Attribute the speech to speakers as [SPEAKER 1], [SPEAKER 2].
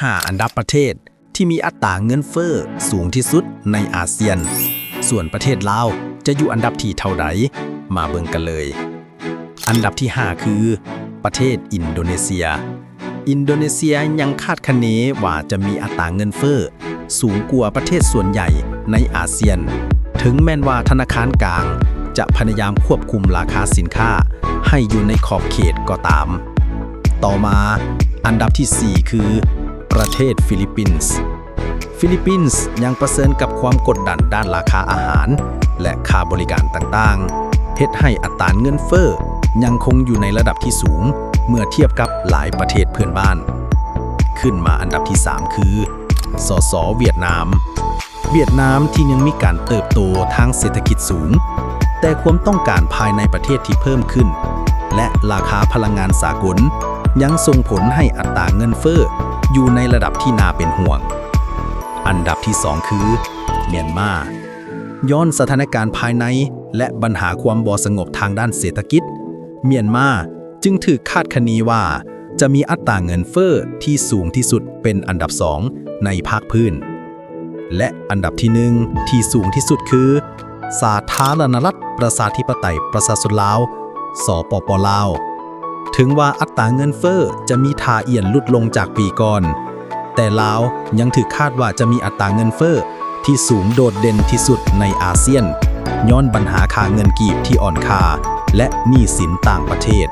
[SPEAKER 1] 5 อันดับประเทศที่มีอัตราเงินเฟ้อสูงที่สุดในอาเซียนส่วนประเทศลาวจะอยู่อันดับที่เท่าใดมาเบิ่งกันเลยอันดับที่ 5 คือประเทศอินโดนีเซียยังคาดคะเนว่าจะมีอัตราเงินเฟ้อสูงกว่าประเทศส่วนใหญ่ในอาเซียนถึงแม้ว่าธนาคารกลางจะพยายามควบคุมราคาสินค้าให้อยู่ในขอบเขตก็ตามต่อมาอันดับที่ 4 คือประเทศฟิลิปปินส์ยังเผชิญกับความกดดันด้านราคาอาหารและค่าบริการต่างๆเฮ็ดให้อัตราเงินเฟ้อยังคงอยู่ในระดับที่สูงเมื่อเทียบกับหลายประเทศเพื่อนบ้านขึ้นมาอันดับที่ 3 คือสเวียดนามที่ยังมีการเติบโตทางเศรษฐกิจสูงแต่ความต้องการภายในประเทศที่เพิ่มขึ้นและราคาพลังงานสากลยังส่งผลให้อัตราเงินเฟ้ออยู่ในระดับที่น่าเป็นห่วงอันดับที่ 2 คือเมียนมาย้อนสถานการณ์ภายในและปัญหาความบ่สงบทางด้านเศรษฐกิจเมียนมาจึงถูกคาดคะเนว่าจะมีอัตราเงินเฟ้อที่สูงที่สุดเป็นอันดับ 2 ในภาคพื้นและอันดับที่ 1 ที่สูงที่สุดคือสาธารณรัฐประชาธิปไตยประชาชนลาวสปป.ลาวถึงว่าอัตราเงินเฟ้อจะมีท่าเอียนลดลงจากปีก่อนแต่ลาวยังถูกคาดว่าจะมีอัตราเงินเฟ้อที่สูงโดดเด่นที่สุดในอาเซียนย้อนปัญหาค่าเงินกีบที่อ่อนค่าและหนี้สินต่างประเทศ